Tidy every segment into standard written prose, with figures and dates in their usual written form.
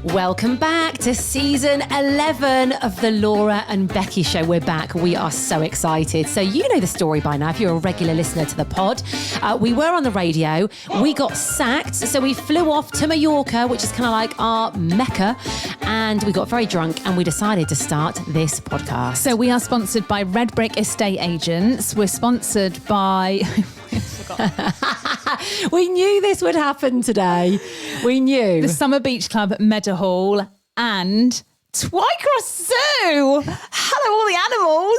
Welcome back to season 11 of the Laura and Becky Show. We're back. We are so excited. So you know the story by now if you're a regular listener to the pod. We were on the radio. We got sacked. So we flew off to Majorca, which is kind of like our Mecca. And we got very drunk and we decided to start this podcast. So we are sponsored by Red Brick Estate Agents. We're sponsored by... We knew this would happen today. We knew. The Summer Beach Club, Meadowhall, and Twycross Zoo. Hello, all the animals.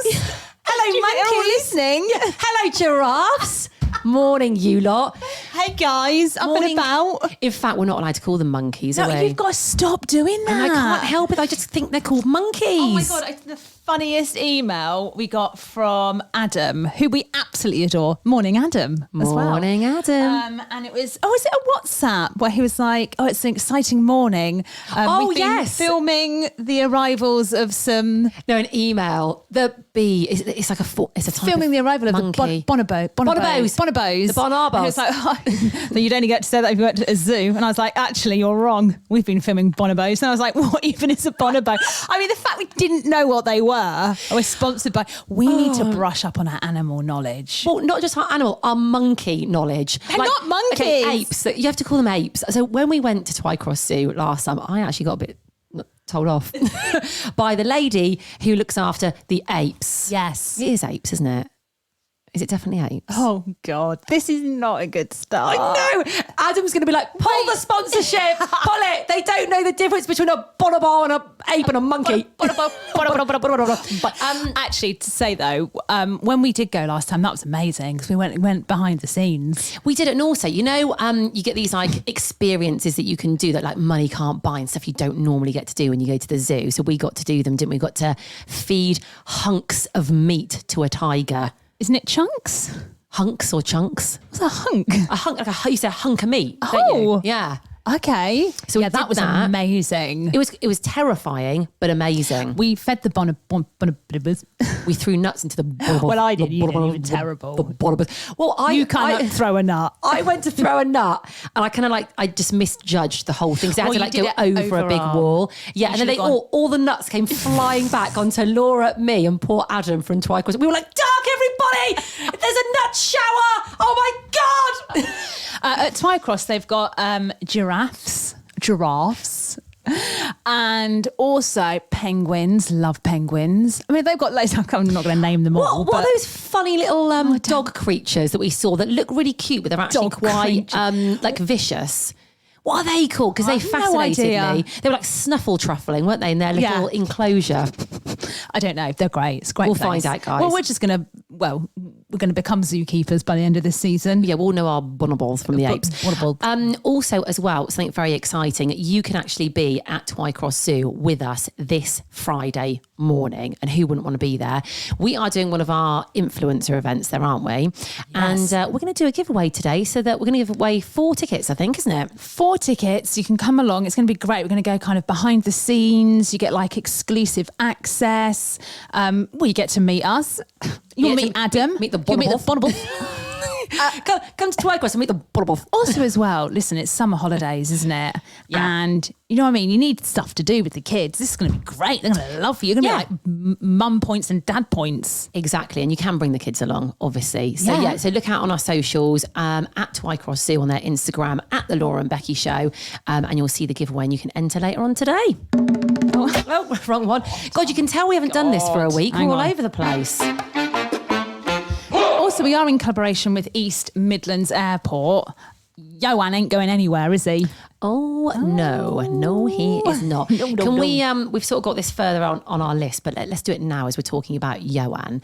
Hello, monkeys. Listening. Hello, giraffes. Morning, you lot. Hey, guys. Up and about. In fact, we're not allowed to call them monkeys, are we? You've got to stop doing that. And I can't help it. I just think they're called monkeys. Oh, my God. It's the funniest email we got from Adam, who we absolutely adore. Morning, Adam, as well. Morning, Adam. And it was, is it a WhatsApp where he was like, it's an exciting morning. We've been filming the arrivals of some... No, an email. The bee, it's like it's a type filming of the arrival of monkey. the bonobos. The bonobos. And it's like, you'd only get to say that if you went to a zoo. And I was like, actually, you're wrong. We've been filming bonobos. And I was like, what even is a bonobo? I mean, the fact we didn't know what they were. We're sponsored by... We need to brush up on our animal knowledge. Well, not just our animal, our monkey knowledge. They're not monkeys. Okay, apes. You have to call them apes. So when we went to Twycross Zoo last time, I actually got a bit told off by the lady who looks after the apes. Yes. It is apes, isn't it? Is it definitely apes? Oh, God. This is not a good start. I know. Adam's going to be like, pull the sponsorship. Pull it. They don't know the difference between a bonobo and an ape and a monkey. But actually, to say though, when we did go last time, that was amazing because we went behind the scenes. We did it. And also, you get these like experiences that you can do that like money can't buy and stuff you don't normally get to do when you go to the zoo. So we got to do them, didn't we? We got to feed hunks of meat to a tiger. Isn't it chunks? Hunks or chunks? What's a hunk? A hunk, like you say, a hunk of meat. Oh, don't you? Yeah. Okay. So that was amazing. It was terrifying, but amazing. We fed the bonobos. We threw nuts into the bonobos. Well, I did. You did even terrible. Bonobos. Well, you can't throw a nut. I went to throw a nut, and I just misjudged the whole thing. So I had to go over a big wall. Yeah, and then all the nuts came flying back onto Laura, me, and poor Adam from Twycross. We were like, "Duck, everybody! There's a nut shower! Oh my God!" At Twycross, they've got giraffes, and also penguins. Love penguins. I mean, they've got loads. I'm not going to name them all. What are those funny little dog creatures that we saw that look really cute, but they're actually quite like vicious? What are they called? Because they fascinated me. They were like snuffle truffling, weren't they, in their little enclosure? I don't know. They're great. It's great. We'll find out, guys. Well, we're going to become zookeepers by the end of this season. Yeah, we'll know our bonobos from the apes. Also, as well, something very exciting. You can actually be at Twycross Zoo with us this Friday morning. And who wouldn't want to be there? We are doing one of our influencer events there, aren't we? Yes. And we're going to do a giveaway today so that we're going to give away 4 tickets, I think, isn't it? 4 tickets. You can come along. It's going to be great. We're going to go kind of behind the scenes. You get like exclusive access. You get to meet us. You'll meet Adam. Meet the bonobos. Come to Twycross and meet the bonobos. Also as well, listen, it's summer holidays, isn't it? Yeah. And you know what I mean? You need stuff to do with the kids. This is going to be great. They're going to love you. You're going to be like mum points and dad points. Exactly. And you can bring the kids along, obviously. So so look out on our socials, at Twycross Zoo on their Instagram, at the Laura and Becky Show, and you'll see the giveaway and you can enter later on today. Oh, wrong one. God, you can tell we haven't done this for a week. We're all over the place. Also, we are in collaboration with East Midlands Airport. Johan ain't going anywhere, is he? Oh, no, he is not. Can we, we've sort of got this further on our list, but let's do it now as we're talking about Johan.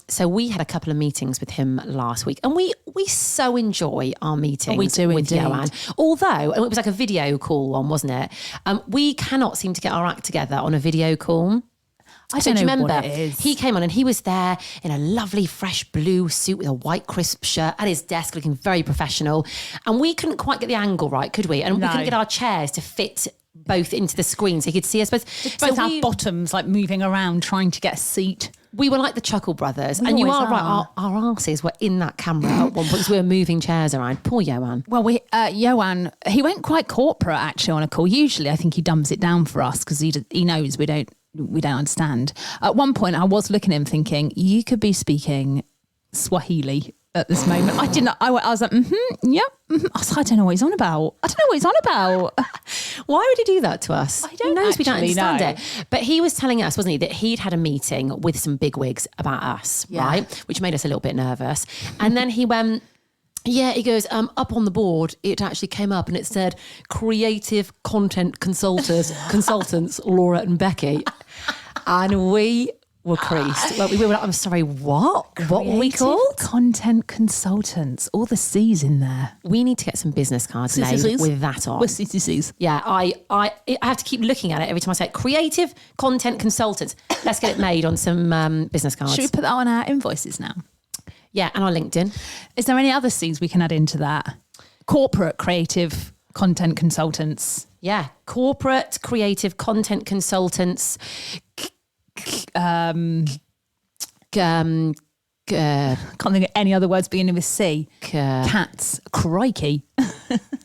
So we had a couple of meetings with him last week and we so enjoy our meetings with Johan. Although, and it was like a video call one, wasn't it? We cannot seem to get our act together on a video call. I don't know remember what it is. He came on and he was there in a lovely fresh blue suit with a white crisp shirt at his desk looking very professional. And we couldn't quite get the angle right, could we? And we couldn't get our chairs to fit both into the screen so he could see us both. Both our bottoms like moving around trying to get a seat. We were like the Chuckle Brothers. We and you always are right, are. our asses were in that camera at one point because we were moving chairs around. Poor Johan. Well, Johan, he went quite corporate actually on a call. Usually I think he dumbs it down for us because he knows we don't understand. At one point I was looking at him thinking, you could be speaking Swahili at this moment. I didn't. I was like, yep. Mm-hmm. I was like, I don't know what he's on about. Why would he do that to us? I don't He knows we don't actually understand know. it. But he was telling us, wasn't he, that he'd had a meeting with some bigwigs about us, right? Which made us a little bit nervous. And then he went, yeah, he goes, up on the board, it actually came up and it said creative content consultants, Laura and Becky. And we were creased. Well, we were like, I'm sorry, what? What were we called? Content consultants. All the C's in there. We need to get some business cards made with that on. With CCCs. Yeah, I have to keep looking at it every time I say it. Creative content consultants. Let's get it made on some business cards. Should we put that on our invoices now? Yeah, and our LinkedIn. Is there any other C's we can add into that? Corporate creative content consultants. Yeah, corporate creative content consultants. Can't think of any other words beginning with C. Cats. Crikey.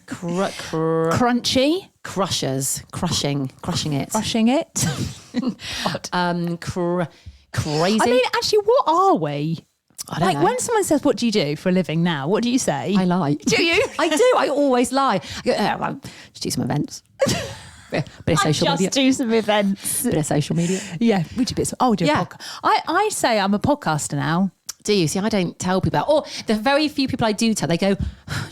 Crunchy. Crushers. Crushing it. Crushing it. Crazy. I mean, actually, what are we? I don't know. When someone says, what do you do for a living now? What do you say? I lie. Do you? I do. I always lie. I go, well, just do some events. Bit of social media. Just do some events. Bit of social media. Yeah, we do bits. Oh, do a podcast. I say I'm a podcaster now. Do you? See, I don't tell people. Or the very few people I do tell, they go, do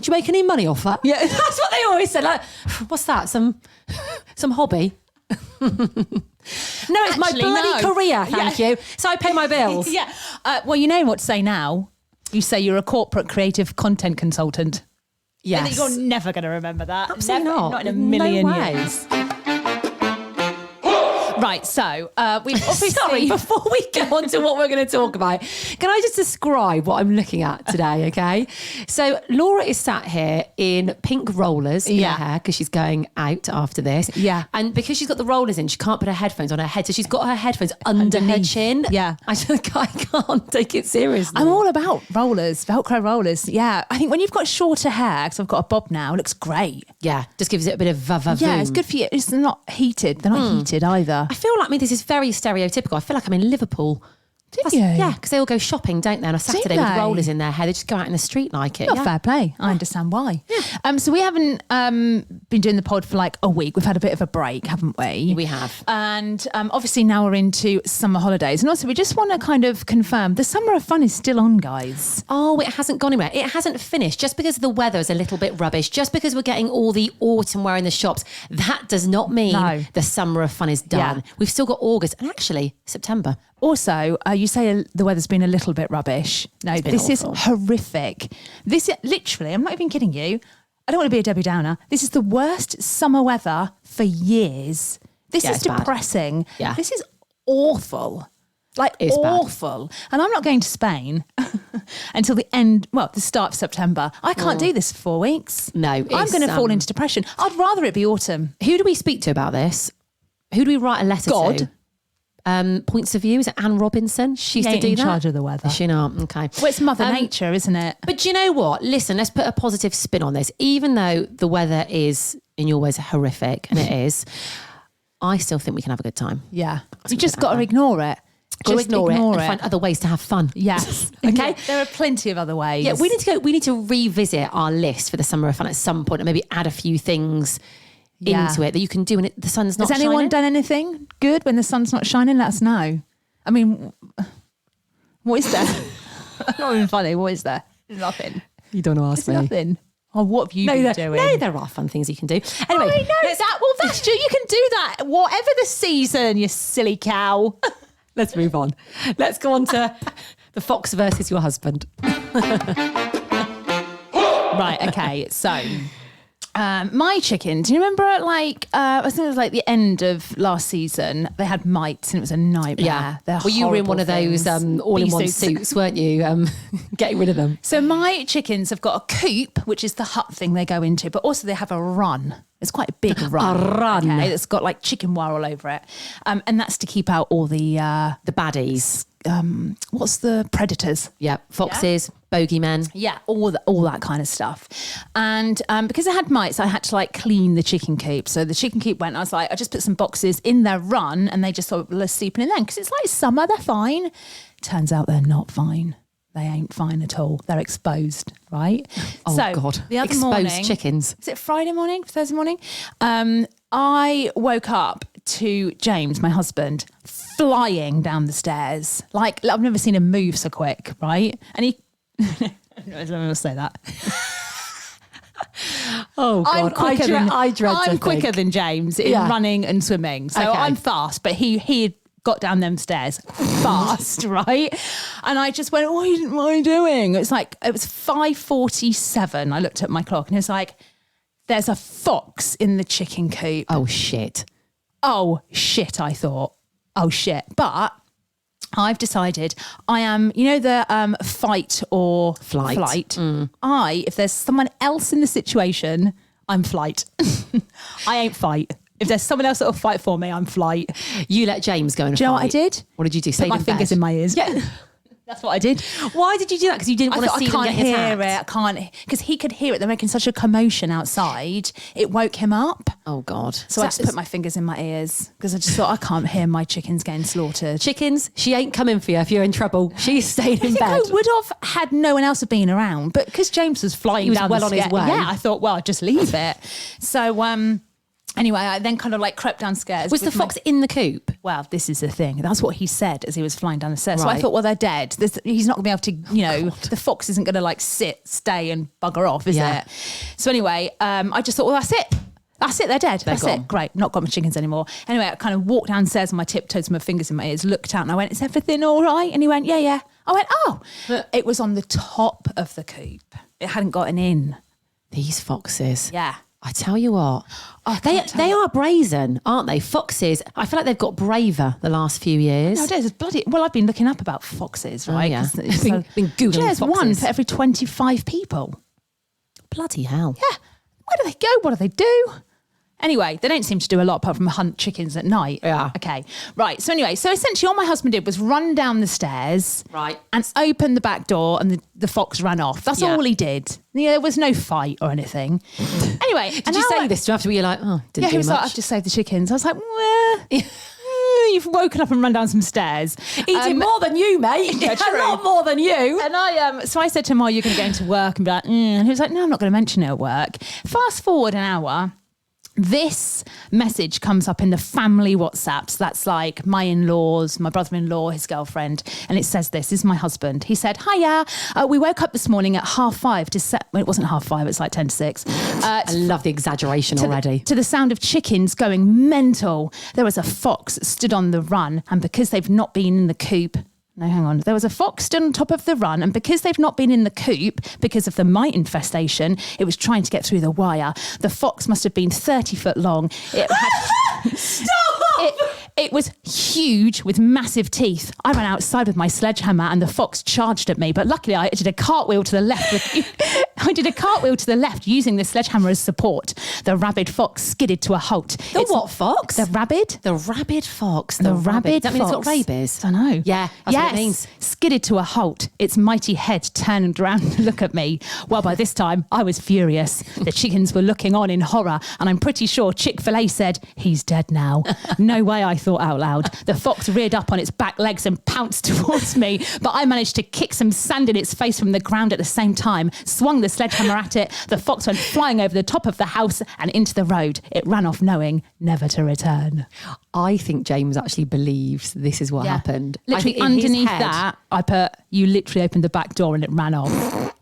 you make any money off that? Yeah. That's what they always say. Like, what's that? Some hobby? No, it's Actually, my bloody no. career, thank you. So I pay my bills. Yeah. Well, you know what to say now. You say you're a corporate creative content consultant. Yes. You're never going to remember that. Absolutely Never, not. Not in a million No way. years. Right, so we've obviously... Sorry, before we go on to what we're going to talk about, can I just describe what I'm looking at today, okay? So Laura is sat here in pink rollers in her hair because she's going out after this. Yeah. And because she's got the rollers in, she can't put her headphones on her head. So she's got her headphones under her Underneath. chin. Yeah. I can't take it seriously. I'm all about rollers, Velcro rollers. Yeah, I think when you've got shorter hair, because I've got a bob now, it looks great. Yeah, just gives it a bit of va-va-voom. Yeah, it's good for you. It's not heated. They're not heated either. I feel like, this is very stereotypical. I feel like I'm in Liverpool. Do you? Yeah, because they all go shopping, don't they, on a Saturday with they? rollers in their hair. They just go out in the street like it. Not Yeah. fair play. I understand why. So we haven't been doing the pod for like a week. We've had a bit of a break, haven't we? We have. And obviously now we're into summer holidays. And also we just want to kind of confirm the summer of fun is still on, guys. Oh, it hasn't gone anywhere. It hasn't finished. Just because the weather is a little bit rubbish, just because we're getting all the autumn wear in the shops, that does not mean the summer of fun is done. Yeah. We've still got August and actually September. Also, you say the weather's been a little bit rubbish. No, this awful. is horrific. This is literally, I'm not even kidding you. I don't want to be a Debbie Downer. This is the worst summer weather for years. This is it's bad. depressing. Yeah. This is awful. Like It's bad. awful. And I'm not going to Spain until the start of September. I can't do this for 4 weeks. No, I'm it's, going to fall into depression. I'd rather it be autumn. Who do we speak to about this? Who do we write a letter God. to? Points of view. Is it Anne Robinson? She used to ain't do in that. charge of the weather. Is she not? Okay. Well, it's Mother Nature, isn't it? But do you know what? Listen, let's put a positive spin on this. Even though the weather is, in your words, horrific, and it is, I still think we can have a good time. Yeah. You just got to ignore it. Just ignore it and find other ways to have fun. Yes. Okay. There are plenty of other ways. Yeah, we need to revisit our list for the summer of fun at some point and maybe add a few things into it that you can do when the sun's not Has anyone shining. done anything good when the sun's not shining? Let us know. I mean, what is there? Not even funny. What is there? Nothing. You don't ask There's nothing. Oh, what have you been doing? No, there are fun things you can do. Anyway, I know that. Well, that's true. You can do that whatever the season, you silly cow. let's move on. Let's go on to the fox versus your husband. Right, okay. So, my chicken, do you remember I think it was like the end of last season, they had mites and it was a nightmare. Yeah. They're Well, you were in horrible one of those things. all-in-one Bee suits, weren't you? Getting rid of them. So my chickens have got a coop, which is the hut thing they go into, but also they have a run. It's quite a big run. A run. Okay, that's got like chicken wire all over it. And that's to keep out all the The baddies. what's the predators? Yeah, foxes, bogeymen. Yeah, all that kind of stuff. And because I had mites, I had to like clean the chicken coop. So the chicken coop went, I was like, I just put some boxes in their run and they just sort of sleeping in them because it's like summer, they're fine. Turns out they're not fine. They ain't fine at all. They're exposed, right? Oh, so God. The other Exposed morning, chickens. Was it Friday morning, Thursday morning? I woke up to James, my husband, flying down the stairs. Like I've never seen him move so quick, right? And he... I don't want to say that. Oh, God. I dread I'm quicker than James in running and swimming. So I'm fast, but he got down them stairs fast, right? And I just went, what are you doing? It was 5:47. I looked at my clock and it was like, there's a fox in the chicken coop. Oh, shit. Oh, shit, I thought. Oh, shit. But I've decided I am, the fight or flight. If there's someone else in the situation, I'm flight. I ain't fight. If there's someone else that will fight for me, I'm flight. You let James go and Do you know what I did? What did you do? Put my fingers in my ears. Yeah. That's what I did. Why did you do that? Because you didn't want to see them get attacked? I can't, because he could hear it. They're making such a commotion outside. It woke him up. Oh, God. So I just put my fingers in my ears because I just thought, I can't hear my chickens getting slaughtered. Chickens, she ain't coming for you if you're in trouble. She's staying in bed. I would have had no one else have been around, but because James was flying down well on his way. Yeah, I thought, well, I'd just leave it. So, anyway, I then kind of like crept downstairs. Was the fox in the coop? Well, this is the thing. That's what he said as he was flying down the stairs. Right. So I thought, well, they're dead. He's not going to be able to, the fox isn't going to like stay and bugger off, is it? So anyway, I just thought, well, that's it. That's it, they're dead. That's gone. it. Great, not got my chickens anymore. Anyway, I kind of walked downstairs on my tiptoes, my fingers in my ears, looked out and I went, is everything all right? And he went, yeah. I went, oh. It was on the top of the coop. It hadn't gotten in. These foxes. Yeah. I tell you what, they are brazen, aren't they? Foxes, I feel like they've got braver the last few years. No, it is. Well, I've been looking up about foxes, right? Oh, yeah. Been Googling there's foxes. one for every 25 people. Bloody hell. Yeah. Where do they go? What do they do? Anyway, they don't seem to do a lot apart from hunt chickens at night. Yeah. Okay. Right. So anyway, essentially all my husband did was run down the stairs. Right. And open the back door and the fox ran off. That's all he did. Yeah, there was no fight or anything. Anyway. Did you say this to him after you're like, oh, didn't do much? Yeah, he was like, I've just saved the chickens. I was like, well, you've woken up and run down some stairs. He did more than you, mate. Yeah, a lot more than you. And so I said to him, oh, you're going to go into work and be like, and he was like, no, I'm not going to mention it at work. Fast forward an hour. This message comes up in the family WhatsApp. So that's like my in-laws, my brother-in-law, his girlfriend. And it says this is my husband. He said, hiya, we woke up this morning at 5:30 to set, well, it wasn't 5:30, it's like 10 to 6. I love the exaggeration already. To the sound of chickens going mental. There was a fox stood on the run. And because they've not been in the coop, no, hang on. There was a fox stood on top of the run, and because they've not been in the coop because of the mite infestation, it was trying to get through the wire. The fox must have been 30 foot long. It had Stop! It was huge with massive teeth. I ran outside with my sledgehammer and the fox charged at me, but luckily I did a cartwheel to the left. Using the sledgehammer as support. The rabid fox skidded to a halt. What fox? The rabid? The rabid fox. The rabid Does that mean it's fox. got rabies? I don't know. Yeah, that's what it means. Skidded to a halt. Its mighty head turned around to look at me. Well, by this time, I was furious. The chickens were looking on in horror, and I'm pretty sure Chick-fil-A said, he's dead now. No way, I thought out loud. The fox reared up on its back legs and pounced towards me, but I managed to kick some sand in its face from the ground at the same time, swung the sledgehammer at it. The fox went flying over the top of the house and into the road. It ran off knowing never to return. I think James actually believes this is what happened. Literally underneath that, I put, you literally opened the back door and it ran off.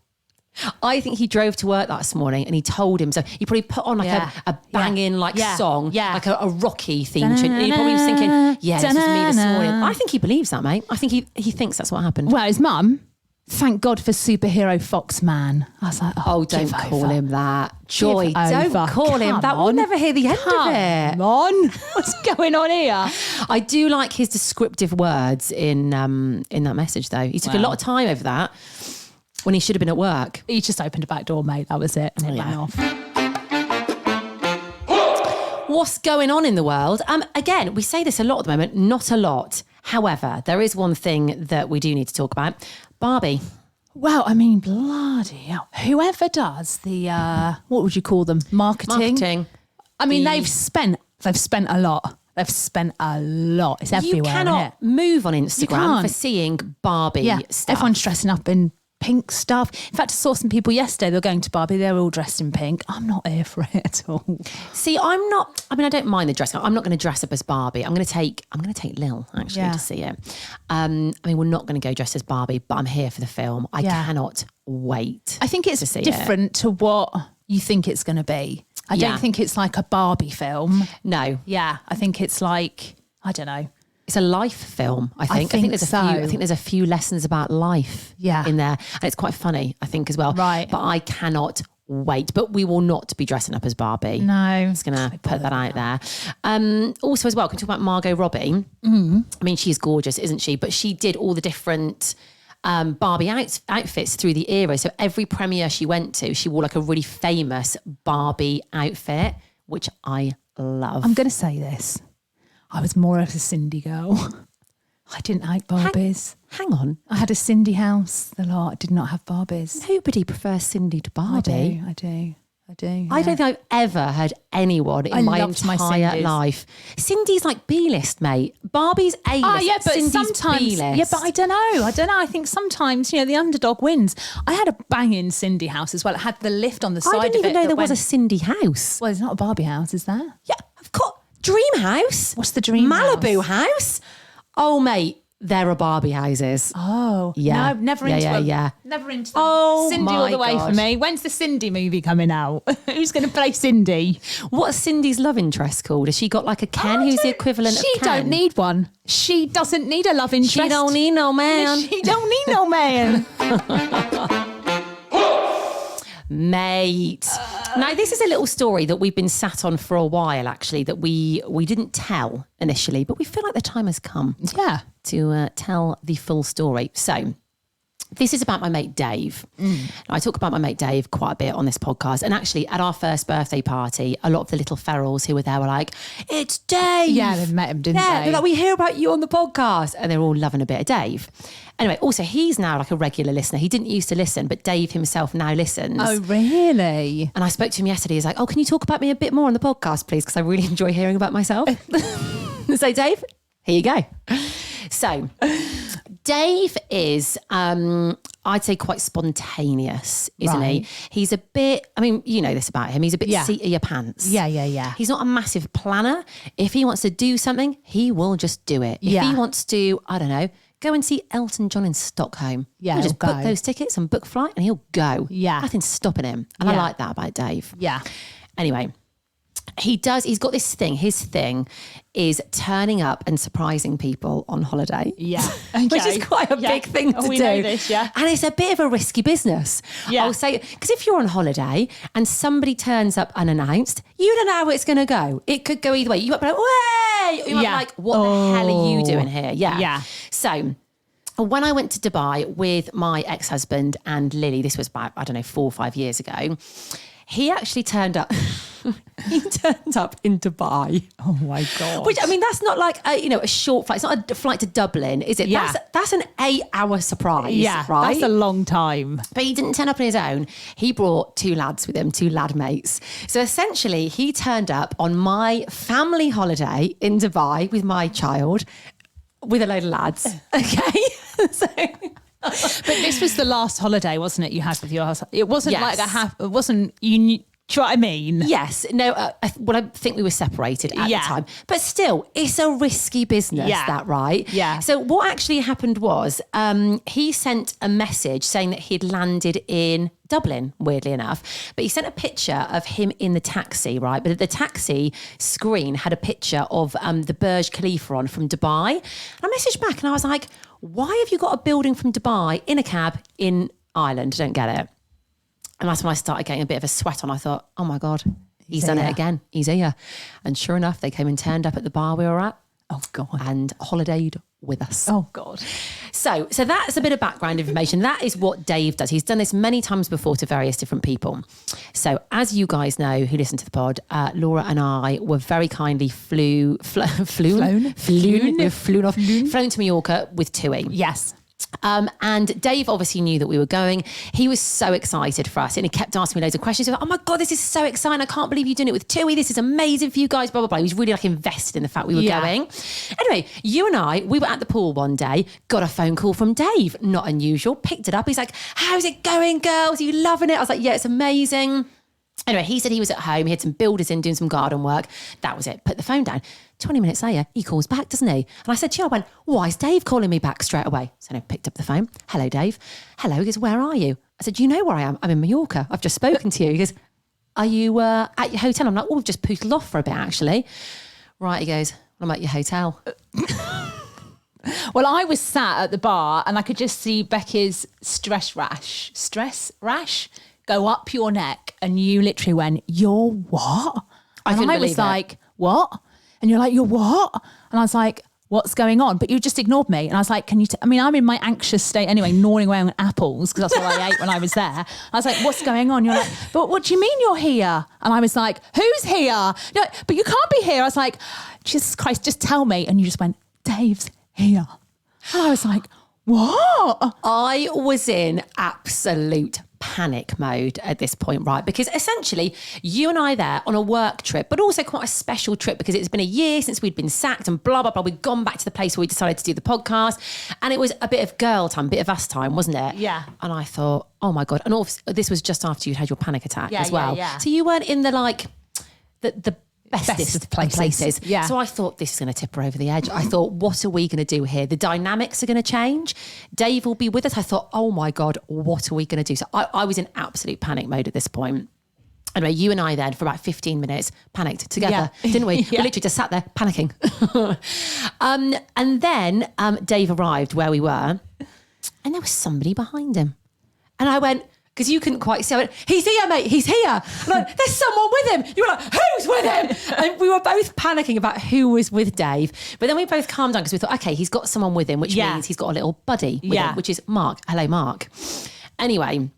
I think he drove to work that morning and he told him, so he probably put on like a banging song, like a Rocky theme tune. And he probably was thinking, this was me this morning. I think he believes that, mate. I think he thinks that's what happened. Well, his mum, thank God for superhero Fox Man. I was like, don't call him that. Joy, don't call him Come that. on. We'll never hear the end of it. Come on. What's going on here? I do like his descriptive words in that message, though. He took a lot of time over that when he should have been at work. He just opened a back door, mate. That was it. And it ran off. What's going on in the world? Again, we say this a lot at the moment, not a lot. However, there is one thing that we do need to talk about. Barbie. Well, I mean, bloody hell. Whoever does the, what would you call them? Marketing. I mean, they've spent a lot. They've spent a lot. It's everywhere. You cannot move on Instagram for seeing Barbie stuff. Everyone's dressing up in pink stuff. In fact, I saw some people yesterday, they were going to Barbie, they're all dressed in pink. I'm not here for it at all. See, I don't mind the dressing up. I'm not going to dress up as Barbie. I'm going to take Lil actually to see it. I mean, we're not going to go dressed as Barbie, but I'm here for the film. I cannot wait. I think it's different to what you think it's going to be. I don't think it's like a Barbie film. No. Yeah, I think it's like, I don't know. It's a life film, I think. I think there's a few lessons about life in there. And it's quite funny, I think, as well. Right. But I cannot wait. But we will not be dressing up as Barbie. No. I'm just going to put that out there. Also as well, can we talk about Margot Robbie? I mean, she's gorgeous, isn't she? But she did all the different Barbie outfits through the era. So every premiere she went to, she wore like a really famous Barbie outfit, which I love. I'm going to say this. I was more of a Cindy girl. I didn't like Barbies. Hang on. I had a Cindy house. The lot. I did not have Barbies. Nobody prefers Cindy to Barbie. I do. Yeah. I don't think I've ever heard anyone in my entire life. Cindy's like B-list, mate. Barbie's A-list. Oh, yeah, but Cindy's sometimes, B-list. yeah, but I don't know. I think sometimes, the underdog wins. I had a banging Cindy house as well. It had the lift on the side of it. I didn't even know there was a Cindy house. Well, there's not a Barbie house, is there? Yeah, I've got Dream House. What's the Dream Malibu house? Oh, mate. There are Barbie houses. Oh. Yeah. No, never into them. Yeah. Never into them. Oh, Cindy all the way for me. When's the Cindy movie coming out? Who's going to play Cindy? What's Cindy's love interest called? Has she got like a Ken who's the equivalent of Ken? She don't need one. She doesn't need a love interest. She don't need no man. She don't need no man. Mate. Now, this is a little story that we've been sat on for a while, actually, that we didn't tell initially, but we feel like the time has come to tell the full story. So this is about my mate Dave. I talk about my mate Dave quite a bit on this podcast. And actually, at our first birthday party, a lot of the little ferals who were there were like, it's Dave. Yeah, they met him, didn't they? They're like, we hear about you on the podcast. And they're all loving a bit of Dave. Anyway, also, he's now like a regular listener. He didn't used to listen, but Dave himself now listens. Oh, really? And I spoke to him yesterday. He's like, oh, can you talk about me a bit more on the podcast, please? Because I really enjoy hearing about myself. So, Dave, here you go. So, Dave is, I'd say, quite spontaneous, isn't he? He's a bit, I mean, you know this about him. He's a bit seat of your pants. Yeah. He's not a massive planner. If he wants to do something, he will just do it. If he wants to, I don't know, go and see Elton John in Stockholm. Yeah, he'll just book those tickets and book flight and he'll go. Yeah. Nothing's stopping him. And I like that about Dave. Yeah. Anyway, he's got this thing. His thing is turning up and surprising people on holiday. Yeah. Okay. Which is quite a big thing to do. We know this, yeah. And it's a bit of a risky business. Yeah. I'll say, because if you're on holiday and somebody turns up unannounced, you don't know how it's going to go. It could go either way. You might be like, way! You might be like, what the hell are you doing here? Yeah. Yeah. So when I went to Dubai with my ex-husband and Lily, this was about, 4 or 5 years ago, he actually turned up. He turned up in Dubai. Oh my God. Which, I mean, that's not like a short flight. It's not a flight to Dublin, is it? Yeah. That's an 8-hour surprise. Yeah, right? That's a long time. But he didn't turn up on his own. He brought 2 lads with him, 2 lad mates. So essentially, he turned up on my family holiday in Dubai with my child, with a load of lads. Okay? So... But this was the last holiday, wasn't it, you had with your husband? It wasn't like it wasn't, do you know what I mean? Yes. No, I think we were separated at the time. But still, it's a risky business, that, right? Yeah. So what actually happened was he sent a message saying that he'd landed in Dublin, weirdly enough. But he sent a picture of him in the taxi, right? But the taxi screen had a picture of the Burj Khalifa on from Dubai. And I messaged back and I was like, why have you got a building from Dubai in a cab in Ireland? I don't get it. And that's when I started getting a bit of a sweat on. I thought, oh my God, he's done it again. He's here. And sure enough, they came and turned up at the bar we were at. Oh God. And holidayed with us. Oh God. So that's a bit of background information. That is what Dave does. He's done this many times before to various different people. So as you guys know who listen to the pod, Laura and I were very kindly flown to Majorca with Tui. Yes. And Dave obviously knew that we were going. He was so excited for us and he kept asking me loads of questions. He was like, oh my God, this is so exciting. I can't believe you're doing it with Tui. This is amazing for you guys, blah, blah, blah. He was really like invested in the fact we were going. Anyway, you and I, we were at the pool one day, got a phone call from Dave. Not unusual. Picked it up. He's like, how's it going, girls? Are you loving it? I was like, yeah, it's amazing. Anyway, he said he was at home. He had some builders in doing some garden work. That was it. Put the phone down. 20 minutes later, he calls back, doesn't he? And I said to you, I went, why is Dave calling me back straight away? So I picked up the phone. Hello, Dave. Hello. He goes, where are you? I said, do you know where I am? I'm in Majorca. I've just spoken to you. He goes, are you at your hotel? I'm like, oh, we've just poodled off for a bit, actually. Right, he goes, I'm at your hotel. Well, I was sat at the bar and I could just see Becky's stress rash go up your neck, and you literally went, you're what? And I was like, what? And you're like, you're what? And I was like, what's going on? But you just ignored me. And I was like, can you, I'm in my anxious state anyway, gnawing away on apples, because that's what I ate when I was there. I was like, what's going on? You're like, but what do you mean you're here? And I was like, who's here? No, but you can't be here. I was like, Jesus Christ, just tell me. And you just went, Dave's here. And I was like, what? I was in absolute panic mode at this point, right? Because essentially you and I there on a work trip, but also quite a special trip because it's been a year since we'd been sacked and blah, blah, blah. We'd gone back to the place where we decided to do the podcast, and it was a bit of girl time, bit of us time, wasn't it? Yeah. And I thought, oh my God. And this was just after you'd had your panic attack as well. Yeah. So you weren't in the the bestest of places. Yeah. So I thought, this is going to tip her over the edge. I thought, what are we going to do here? The dynamics are going to change. Dave will be with us. I thought, oh my God, what are we going to do? So I was in absolute panic mode at this point. Anyway, you and I then for about 15 minutes panicked together, didn't we? We literally just sat there panicking. And then Dave arrived where we were, and there was somebody behind him. And I went, because you couldn't quite see. I went, he's here, mate, he's here. And I went, there's someone with him. You were like, who's with him? And we were both panicking about who was with Dave. But then we both calmed down because we thought, okay, he's got someone with him, which means he's got a little buddy with him, which is Mark. Hello, Mark. Anyway,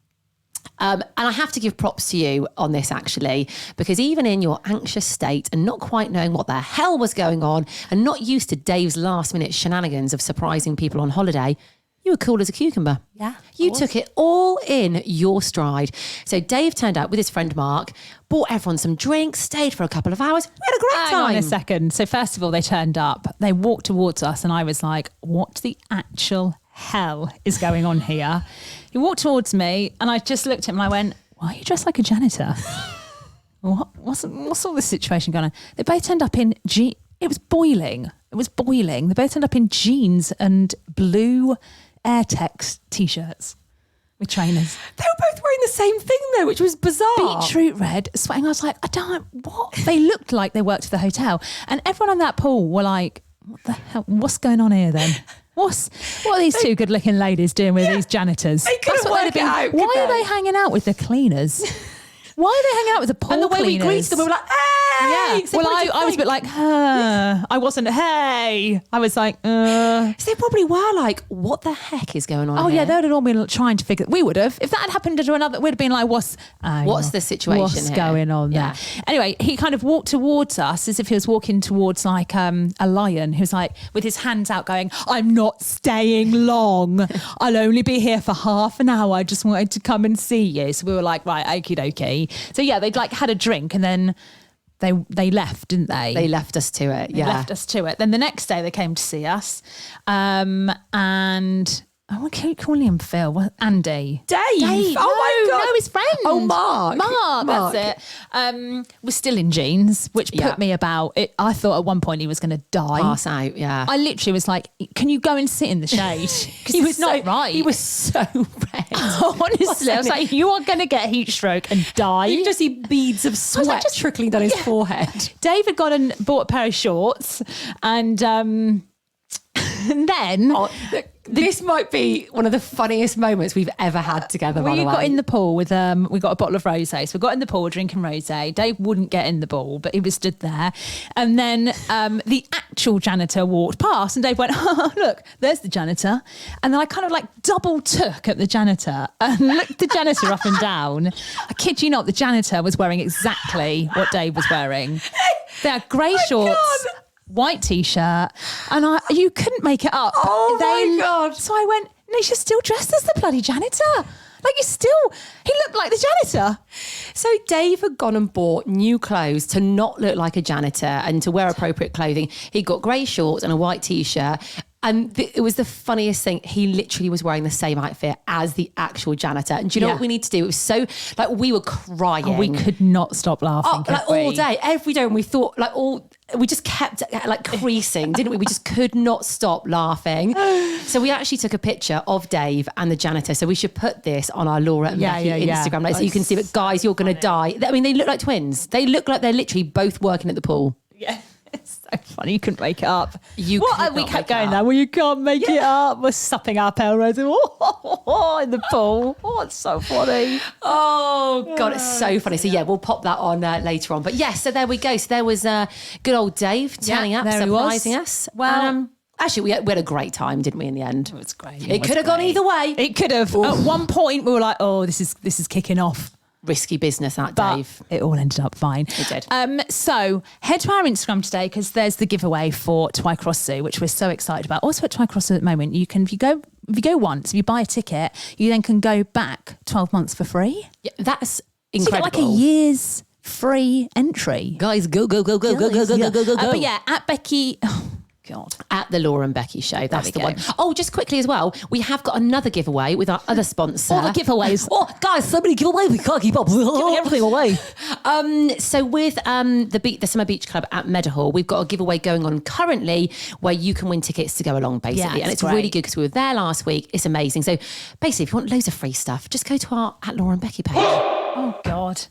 and I have to give props to you on this, actually, because even in your anxious state and not quite knowing what the hell was going on and not used to Dave's last minute shenanigans of surprising people on holiday, you were cool as a cucumber. Yeah. You took it all in your stride. So Dave turned up with his friend Mark, bought everyone some drinks, stayed for a couple of hours. We had a great time. Hang on a second. So first of all, they turned up. They walked towards us and I was like, what the actual hell is going on here? He walked towards me and I just looked at him and I went, why are you dressed like a janitor? What's all this situation going on? They both turned up in it was boiling. It was boiling. They both turned up in jeans and blue Airtex t-shirts with trainers. They were both wearing the same thing though, which was bizarre. Beetroot red, sweating. I was like, what? They looked like they worked for the hotel. And everyone on that pool were like, what the hell? What's going on here then? What are these two good looking ladies doing with these janitors? They couldn't work it out, why are they hanging out with the cleaners? Why are they hanging out with the pool cleaners? And the way cleaners? we greeted them, we were like, hey! Yeah. So well, I was a bit like, I wasn't, hey! I was like, So they probably were like, what the heck is going on here? Yeah, they would have all been trying to figure, we would have. If that had happened to another, we'd have been like, what's the situation What's here? going on there? Anyway, he kind of walked towards us as if he was walking towards like a lion who's like, with his hands out going, I'm not staying long. I'll only be here for half an hour. I just wanted to come and see you. So we were like, right, okie dokie. So yeah, they'd like had a drink and then they left, didn't they? They left us to it, They left us to it. Then the next day they came to see us. And I want to keep calling him Phil. Andy. Dave. Oh my God. No, his friend. Oh, Mark. Mark. That's it. Was still in jeans, which put me about it. I thought at one point he was going to die. Pass out, yeah. I literally was like, can you go and sit in the shade? Because he was not right. He was so red. Honestly, I was like, you are going to get heat stroke and die. You can just see beads of sweat just trickling down his forehead. David got and bought a pair of shorts and... And then... This might be one of the funniest moments we've ever had together. We got in the pool with we got a bottle of rosé, so we got in the pool drinking rosé. Dave wouldn't get in the pool, but he was stood there, and then the actual janitor walked past, and Dave went, "Oh, look, there's the janitor." And then I kind of like double took at the janitor and looked the janitor up and down. I kid you not, the janitor was wearing exactly what Dave was wearing. They had grey shorts. White t-shirt, and you couldn't make it up. Oh my God. So I went, Nisha, still dressed as the bloody janitor. Like he looked like the janitor. So Dave had gone and bought new clothes to not look like a janitor and to wear appropriate clothing. He got grey shorts and a white t-shirt. And it was the funniest thing. He literally was wearing the same outfit as the actual janitor. And do you know what we need to do? It was so, like, we were crying. Oh, we could not stop laughing, all day, every day. And we thought, we just kept creasing, didn't we? We just could not stop laughing. So we actually took a picture of Dave and the janitor. So we should put this on our Laura and Becky Instagram, so you can see. But guys, you're going to die. I mean, they look like twins. They look like they're literally both working at the pool. Yeah. It's so funny. You couldn't make it up. We kept going there. Well, you can't make it up. We're supping our Pelrose in the pool. Oh, it's so funny. Oh, God, it's so funny. So, we'll pop that on later on. But, so there we go. So there was good old Dave turning up, surprising us. Well... actually, we had a great time, didn't we, in the end? It was great. It could have gone either way. It could have. Oof. At one point, we were like, oh, this is kicking off. Risky business, that, but Dave. It all ended up fine. It did. So head to our Instagram today because there's the giveaway for Twycross Zoo, which we're so excited about. Also at Twycross Zoo at the moment, you can, if you go once, if you buy a ticket, you then can go back 12 months for free. Yeah, that's incredible. So you get like a year's free entry. Guys, go. But at Becky... God. At the Laura and Becky Show. That's the one. Oh, just quickly as well, we have got another giveaway with our other sponsor. All the giveaways. Oh, guys, so many giveaways. We can't keep up. Giving everything away. So with the Summer Beach Club at Meadowhall, we've got a giveaway going on currently where you can win tickets to go along, basically. And it's really good because we were there last week. It's amazing. So basically, if you want loads of free stuff, just go to our at Laura and Becky page. Oh, God.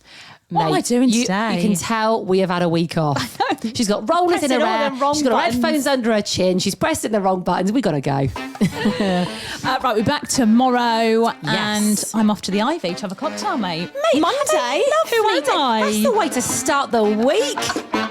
Mate, what am I doing today? You can tell we have had a week off. She's got rollers in her hair. She's got her headphones under her chin. She's pressing the wrong buttons. We got to go. Right, we're back tomorrow. Yes. And I'm off to the Ivy to have a cocktail, mate. Monday? Who am I? That's the way to start the week.